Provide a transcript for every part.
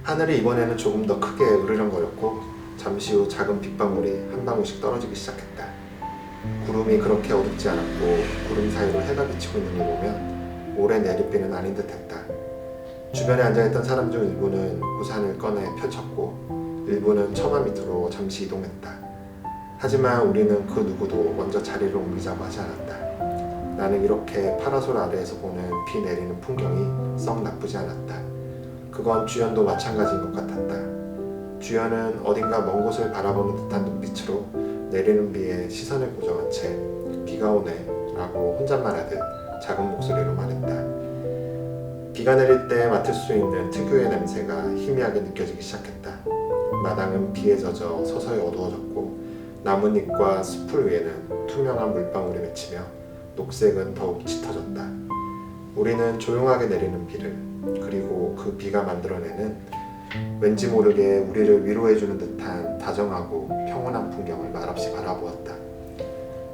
하늘이 이번에는 조금 더 크게 으르렁거렸고 잠시 후 작은 빗방울이 한 방울씩 떨어지기 시작했다. 구름이 그렇게 어둡지 않았고 구름 사이로 해가 비치고 있는 걸 보면 올해 내리비는 아닌 듯했다. 주변에 앉아있던 사람 중 일부는 우산을 꺼내 펼쳤고 일부는 처마 밑으로 잠시 이동했다. 하지만 우리는 그 누구도 먼저 자리를 옮기자고 하지 않았다. 나는 이렇게 파라솔 아래에서 보는 비 내리는 풍경이 썩 나쁘지 않았다. 그건 주연도 마찬가지인 것 같았다. 주연은 어딘가 먼 곳을 바라보는 듯한 눈빛으로 내리는 비에 시선을 고정한 채 비가 오네 라고 혼잣말하듯 작은 목소리로 말했다. 비가 내릴 때 맡을 수 있는 특유의 냄새가 희미하게 느껴지기 시작했다. 마당은 비에 젖어 서서히 어두워졌고 나뭇잎과 숲풀 위에는 투명한 물방울이 맺히며 녹색은 더욱 짙어졌다. 우리는 조용하게 내리는 비를 그리고 그 비가 만들어내는 왠지 모르게 우리를 위로해주는 듯한 다정하고 평온한 풍경을 말없이 바라보았다.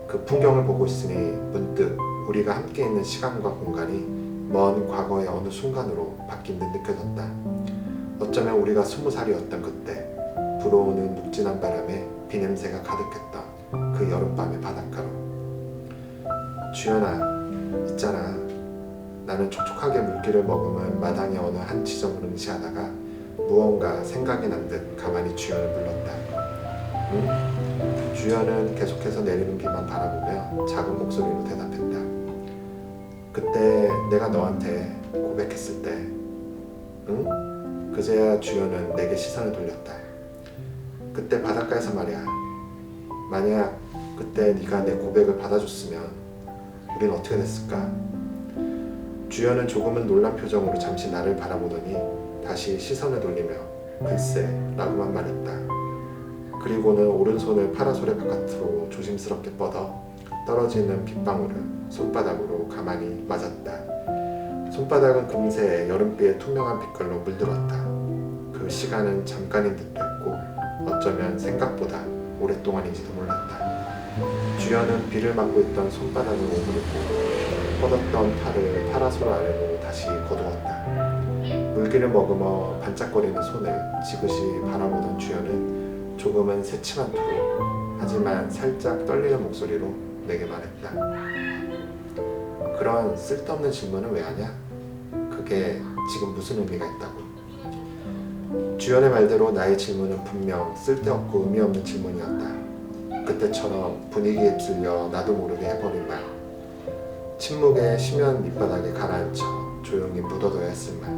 그 풍경을 보고 있으니 문득 우리가 함께 있는 시간과 공간이 먼 과거의 어느 순간으로 바뀐 듯 느껴졌다. 어쩌면 우리가 20살이었던 그때 불어오는 눅진한 바람에 비냄새가 가득했던 그 여름밤의 바닷가로. 주연아, 있잖아. 나는 촉촉하게 물기를 머금은 마당의 어느 한 지점을 응시하다가 무언가 생각이 난 듯 가만히 주연을 불렀다. 응? 주연은 계속해서 내리는 비만 바라보며 작은 목소리로 대답했다. 그때 내가 너한테 고백했을 때, 응? 그제야 주연은 내게 시선을 돌렸다. 그때 바닷가에서 말이야. 만약 그때 네가 내 고백을 받아줬으면 우린 어떻게 됐을까? 주연은 조금은 놀란 표정으로 잠시 나를 바라보더니 다시 시선을 돌리며 글쎄 라고만 말했다. 그리고는 오른손을 파라솔의 바깥으로 조심스럽게 뻗어 떨어지는 빗방울을 손바닥으로 가만히 맞았다. 손바닥은 금세 여름비의 투명한 빛깔로 물들었다. 그 시간은 잠깐인 듯도 했고 어쩌면 생각보다 오랫동안인지도 몰랐다. 주연은 비를 맞고 있던 손바닥을 오므리고 뻗었던 팔을 파라솔 아래로 다시 거두었다. 물기를 머금어 반짝거리는 손을 지그시 바라보던 주연은 조금은 새침한 투로 하지만 살짝 떨리는 목소리로 내게 말했다. 그런 쓸데없는 질문은 왜 하냐? 그게 지금 무슨 의미가 있다고? 주연의 말대로 나의 질문은 분명 쓸데없고 의미 없는 질문이었다. 그때처럼 분위기에 휩쓸려 나도 모르게 해버린 말. 침묵의 심연 밑바닥에 가라앉혀 조용히 묻어둬야 했을 말.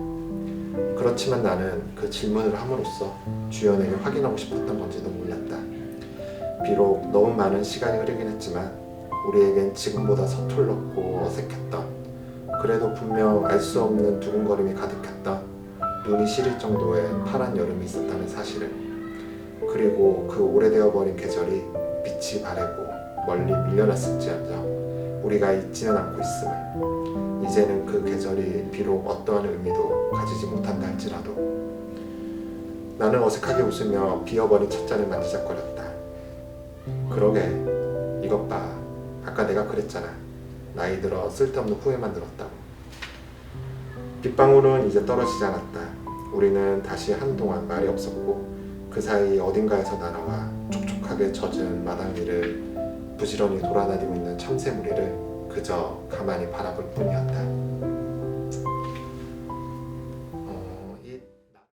그렇지만 나는 그 질문을 함으로써 주연에게 확인하고 싶었던 건지도 몰랐다. 비록 너무 많은 시간이 흐르긴 했지만 우리에겐 지금보다 서툴렀고 어색했던, 그래도 분명 알 수 없는 두근거림이 가득했던 눈이 시릴 정도의 파란 여름이 있었다는 사실을, 그리고 그 오래되어 버린 계절이 빛이 바래고 멀리 밀려났을지언정 우리가 잊지는 않고 있음을, 이제는 그 계절이 비록 어떠한 의미도 가지지 못한다 할지라도. 나는 어색하게 웃으며 비어버린 찻잔을 만지작거렸다. 그러게, 이것 봐. 아까 내가 그랬잖아. 나이 들어 쓸데없는 후회만 들었다고. 빗방울은 이제 떨어지지 않았다. 우리는 다시 한동안 말이 없었고 그 사이 어딘가에서 날아와 촉촉하게 젖은 마당 위를 부지런히 돌아다니고 있는 참새 무리를 그저 가만히 바라볼 뿐이었다.